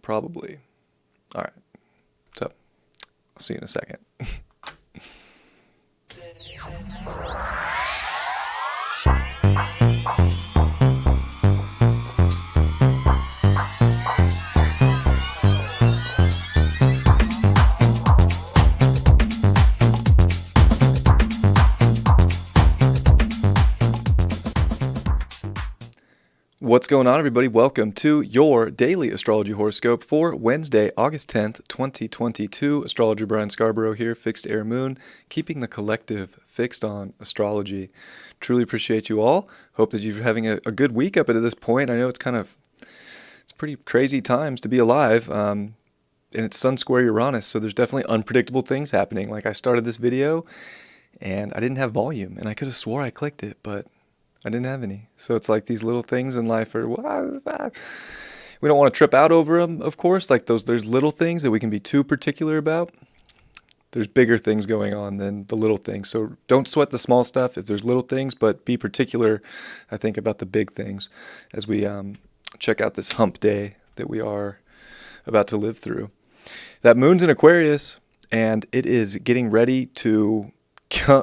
Probably. All right. So, I'll see you in a second. What's going on, everybody? Welcome to your daily astrology horoscope for Wednesday, August 10th, 2022. Astrologer Brian Scarborough here, Fixed Air Moon, keeping the collective fixed on astrology. Truly appreciate you all. Hope that you're having a good week up until this point. I know it's pretty crazy times to be alive, and it's Sun square Uranus, so there's definitely unpredictable things happening. Like, I started this video and I didn't have volume, and I could have swore I clicked it, but I didn't have any. So it's like these little things in life are, we don't want to trip out over them, of course. Like there's little things that we can be too particular about. There's bigger things going on than the little things. So don't sweat the small stuff if there's little things, but be particular, I think, about the big things as we check out this hump day that we are about to live through. That moon's in Aquarius, and it is getting ready to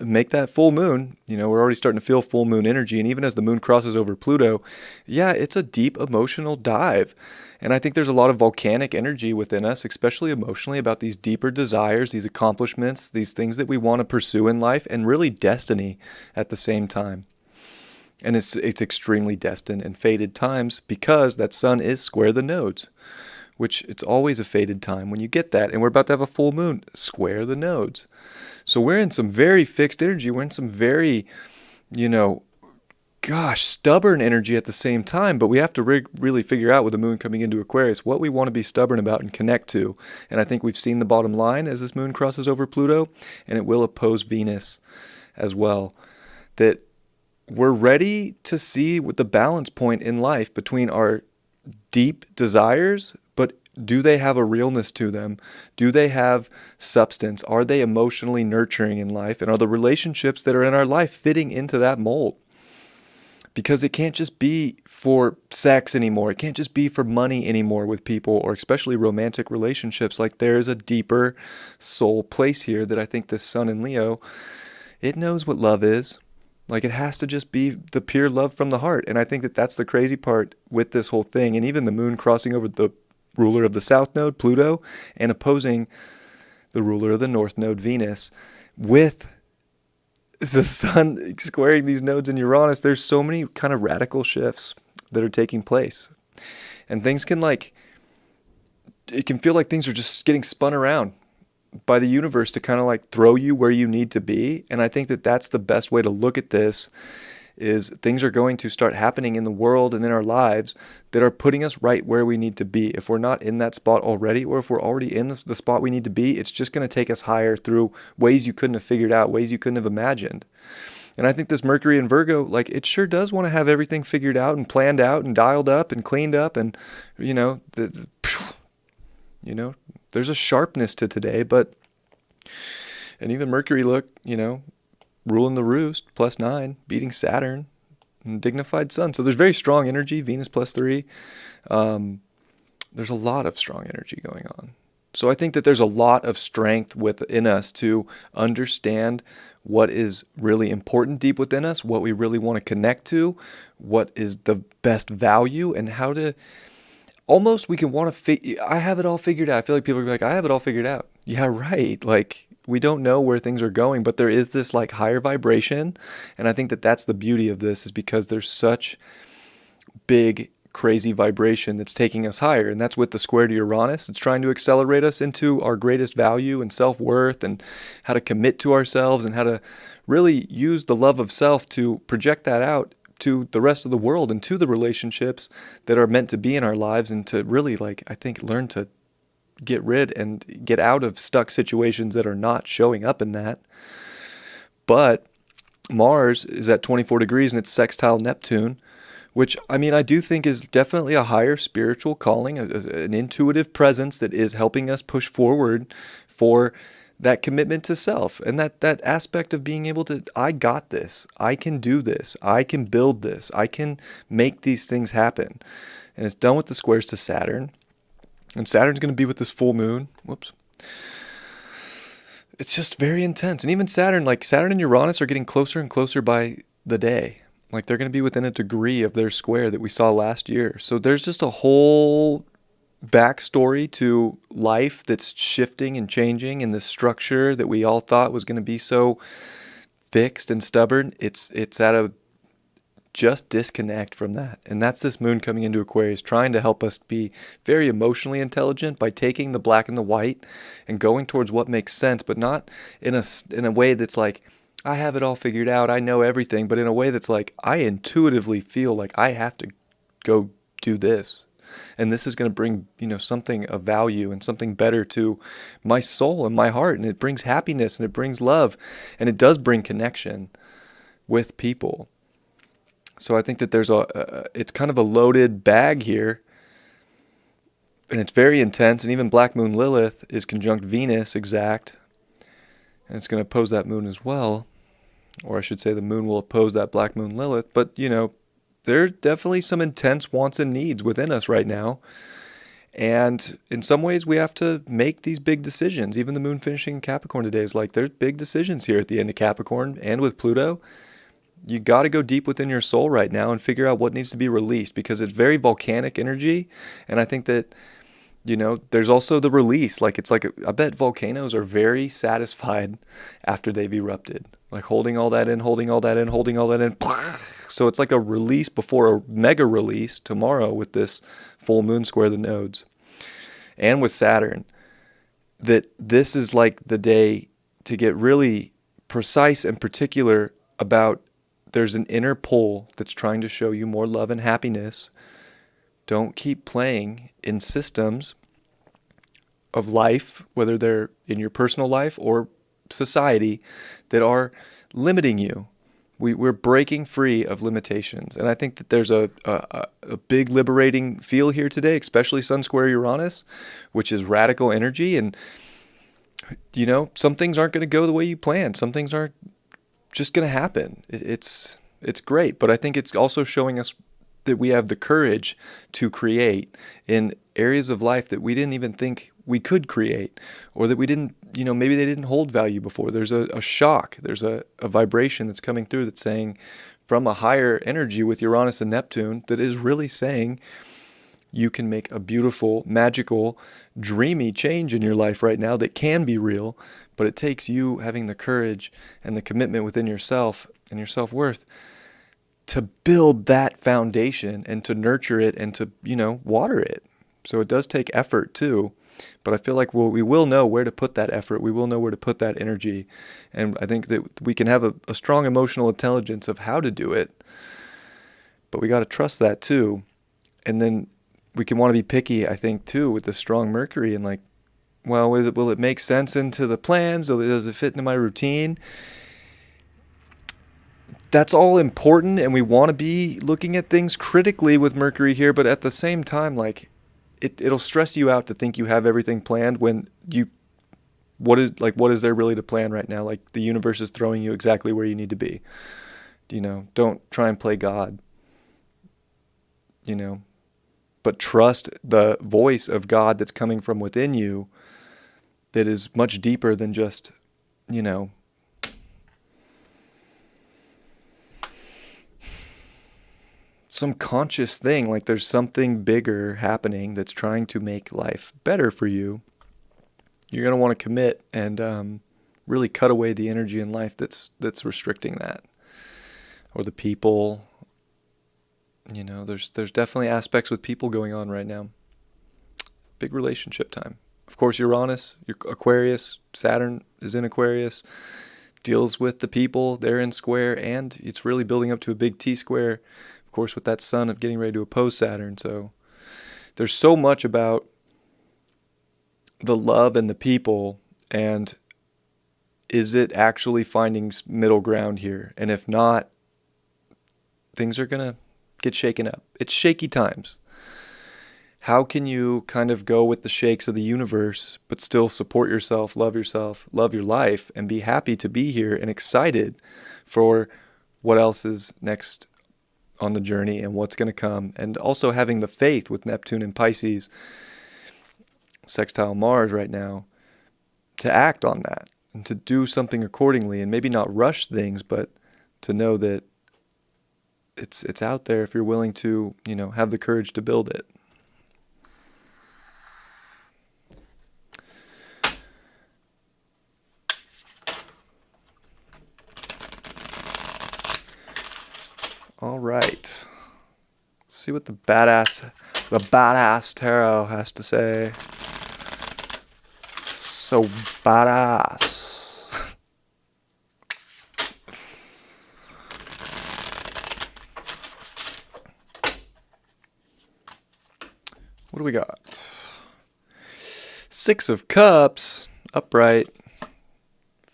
make that full moon. You know, we're already starting to feel full moon energy, and even as the moon crosses over Pluto, yeah, it's a deep emotional dive. And I think there's a lot of volcanic energy within us, especially emotionally, about these deeper desires, these accomplishments, these things that we want to pursue in life, and really destiny at the same time. And it's extremely destined and fated times because that sun is square the nodes, which it's always a fated time when you get that. And we're about to have a full moon square the nodes. So we're in some very fixed energy. We're in some very, stubborn energy at the same time. But we have to really figure out with the moon coming into Aquarius what we want to be stubborn about and connect to. And I think we've seen the bottom line as this moon crosses over Pluto, and it will oppose Venus as well. That we're ready to see what the balance point in life between our deep desires, but do they have a realness to them? Do they have substance? Are they emotionally nurturing in life? And are the relationships that are in our life fitting into that mold? Because it can't just be for sex anymore. It can't just be for money anymore with people, or especially romantic relationships. Like, there's a deeper soul place here that I think this sun in Leo, it knows what love is. Like, it has to just be the pure love from the heart. And I think that that's the crazy part with this whole thing. And even the moon crossing over the ruler of the south node, Pluto, and opposing the ruler of the north node, Venus, with the sun squaring these nodes in Uranus, there's so many kind of radical shifts that are taking place. And things can it can feel like things are just getting spun around by the universe to kind of throw you where you need to be. And I think that that's the best way to look at this, is things are going to start happening in the world and in our lives that are putting us right where we need to be. If we're not in that spot already, or if we're already in the spot we need to be, it's just going to take us higher through ways you couldn't have figured out, ways you couldn't have imagined. And I think this Mercury in Virgo, it sure does want to have everything figured out and planned out and dialed up and cleaned up. And, there's a sharpness to today, and even Mercury, ruling the roost, +9, beating Saturn, and dignified sun. So there's very strong energy, Venus +3. There's a lot of strong energy going on. So I think that there's a lot of strength within us to understand what is really important deep within us, what we really want to connect to, what is the best value, and how to almost, we can want to, I have it all figured out. I feel like people are like, I have it all figured out. Yeah, right. We don't know where things are going, but there is this higher vibration. And I think that that's the beauty of this, is because there's such big, crazy vibration that's taking us higher. And that's with the square to Uranus. It's trying to accelerate us into our greatest value and self-worth, and how to commit to ourselves, and how to really use the love of self to project that out to the rest of the world and to the relationships that are meant to be in our lives, and to really, I think, learn to get rid and get out of stuck situations that are not showing up in that. But Mars is at 24 degrees and it's sextile Neptune, which, I do think is definitely a higher spiritual calling, an intuitive presence that is helping us push forward for that commitment to self, and that aspect of being able to, I got this, I can do this, I can build this, I can make these things happen. And it's done with the squares to Saturn. And Saturn's going to be with this full moon. Whoops. It's just very intense. And even Saturn, like Saturn and Uranus are getting closer and closer by the day. Like they're going to be within a degree of their square that we saw last year. So there's just a whole backstory to life that's shifting and changing, and the structure that we all thought was going to be so fixed and stubborn. It's at a just disconnect from that. And that's this moon coming into Aquarius, trying to help us be very emotionally intelligent by taking the black and the white and going towards what makes sense, but not in a way that's like, I have it all figured out, I know everything, but in a way that's like, I intuitively feel like I have to go do this. And this is going to bring, something of value and something better to my soul and my heart. And it brings happiness and it brings love. And it does bring connection with people. So I think that it's kind of a loaded bag here, and it's very intense. And even Black Moon Lilith is conjunct Venus exact, and it's going to oppose that moon as well. Or I should say the moon will oppose that Black Moon Lilith. But, there are definitely some intense wants and needs within us right now. And in some ways we have to make these big decisions. Even the moon finishing in Capricorn today is like, there's big decisions here at the end of Capricorn and with Pluto. You got to go deep within your soul right now and figure out what needs to be released, because it's very volcanic energy. And I think that, there's also the release. Like, it's like, I bet volcanoes are very satisfied after they've erupted. Like holding all that in, holding all that in, holding all that in. So it's like a release before a mega release tomorrow with this full moon square the nodes. And with Saturn, that this is like the day to get really precise and particular about. There's an inner pull that's trying to show you more love and happiness. Don't keep playing in systems of life, whether they're in your personal life or society, that are limiting you. We're breaking free of limitations. And I think that there's a big liberating feel here today, especially Sun Square Uranus, which is radical energy. And, some things aren't going to go the way you planned. Some things aren't just going to happen. It's great, but I think it's also showing us that we have the courage to create in areas of life that we didn't even think we could create, or that we didn't, maybe they didn't hold value before. There's a shock, there's a vibration that's coming through that's saying, from a higher energy with Uranus and Neptune, that is really saying you can make a beautiful, magical, dreamy change in your life right now that can be real. But it takes you having the courage and the commitment within yourself and your self-worth to build that foundation and to nurture it and to, water it. So it does take effort too. But I feel like we will know where to put that effort. We will know where to put that energy. And I think that we can have a strong emotional intelligence of how to do it. But we got to trust that too. And then we can want to be picky, I think, too, with the strong Mercury and like, well, will it make sense into the plans? Does it fit into my routine? That's all important, and we want to be looking at things critically with Mercury here, but at the same time, like, it'll stress you out to think you have everything planned when what is there really to plan right now? Like, the universe is throwing you exactly where you need to be. Don't try and play God. But trust the voice of God that's coming from within you, that is much deeper than just, some conscious thing. Like, there's something bigger happening that's trying to make life better for you. You're going to want to commit and really cut away the energy in life that's restricting that, or the people. There's definitely aspects with people going on right now. Big relationship time. Of course, Uranus, Aquarius, Saturn is in Aquarius, deals with the people. They're in square, and it's really building up to a big T square, of course, with that sun getting ready to oppose Saturn. So there's so much about the love and the people, and is it actually finding middle ground here? And if not, things are going to get shaken up. It's shaky times. How can you kind of go with the shakes of the universe, but still support yourself, love your life, and be happy to be here and excited for what else is next on the journey and what's going to come? And also having the faith with Neptune and Pisces sextile Mars right now, to act on that and to do something accordingly, and maybe not rush things, but to know that it's out there if you're willing to, have the courage to build it. All right. See what the badass tarot has to say. So badass. What do we got? Six of Cups, upright.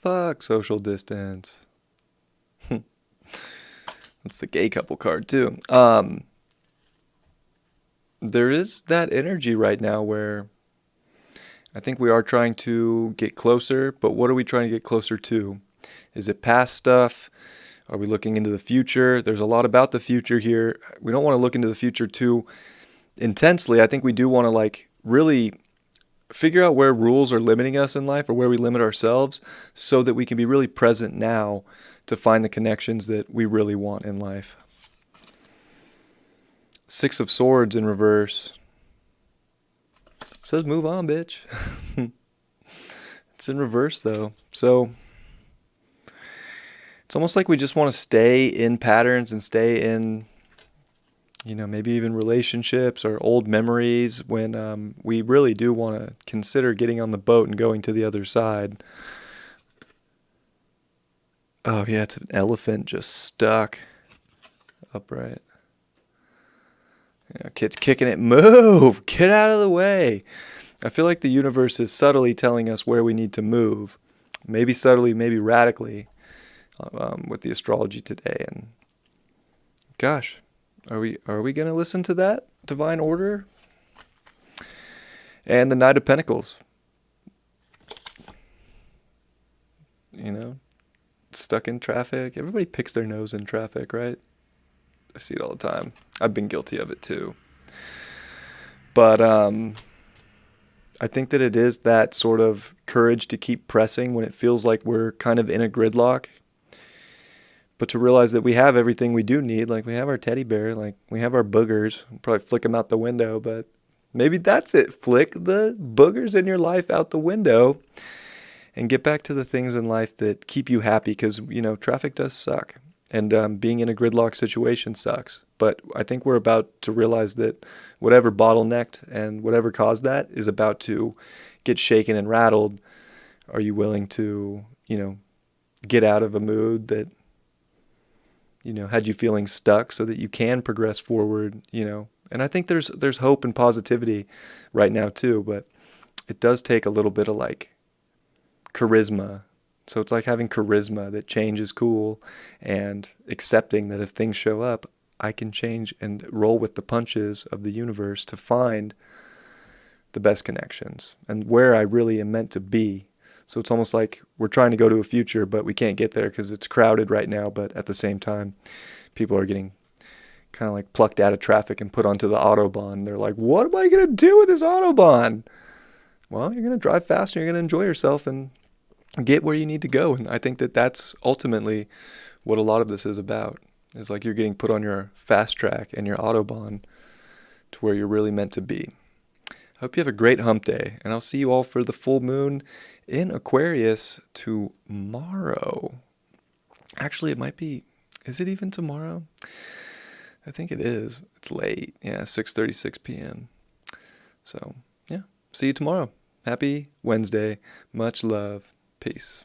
Fuck social distance. That's the gay couple card too. There is that energy right now where I think we are trying to get closer, but what are we trying to get closer to? Is it past stuff? Are we looking into the future? There's a lot about the future here. We don't want to look into the future too intensely. I think we do want to really figure out where rules are limiting us in life or where we limit ourselves so that we can be really present now to find the connections that we really want in life. Six of Swords in reverse. Says move on, bitch. It's in reverse though. So it's almost like we just want to stay in patterns and stay in, maybe even relationships or old memories when we really do want to consider getting on the boat and going to the other side. Oh yeah, it's an elephant just stuck upright. Yeah, kid's kicking it. Move! Get out of the way. I feel like the universe is subtly telling us where we need to move. Maybe subtly, maybe radically, with the astrology today. And gosh, are we going to listen to that divine order? And the Knight of Pentacles. Stuck in traffic. Everybody picks their nose in traffic, right? I see it all the time. I've been guilty of it too. But I think that it is that sort of courage to keep pressing when it feels like we're kind of in a gridlock. But to realize that we have everything we do need. Like we have our teddy bear. Like we have our boogers. We'll probably flick them out the window. But maybe that's it. Flick the boogers in your life out the window. And get back to the things in life that keep you happy. Because, traffic does suck. And being in a gridlock situation sucks. But I think we're about to realize that whatever bottlenecked and whatever caused that is about to get shaken and rattled. Are you willing to, get out of a mood that, had you feeling stuck so that you can progress forward, And I think there's hope and positivity right now too. But it does take a little bit of charisma. So it's like having charisma that change is cool and accepting that if things show up, I can change and roll with the punches of the universe to find the best connections and where I really am meant to be. So it's almost like we're trying to go to a future, but we can't get there because it's crowded right now. But at the same time, people are getting kind of plucked out of traffic and put onto the Autobahn. They're like, what am I going to do with this Autobahn? Well, you're going to drive fast and you're going to enjoy yourself and get where you need to go. And I think that that's ultimately what a lot of this is about. It's like you're getting put on your fast track and your Autobahn to where you're really meant to be. I hope you have a great hump day, and I'll see you all for the full moon in Aquarius tomorrow. Actually, it might be, is it even tomorrow? I think it is. It's late. Yeah, 6:36 p.m. So, yeah, see you tomorrow. Happy Wednesday. Much love. Peace.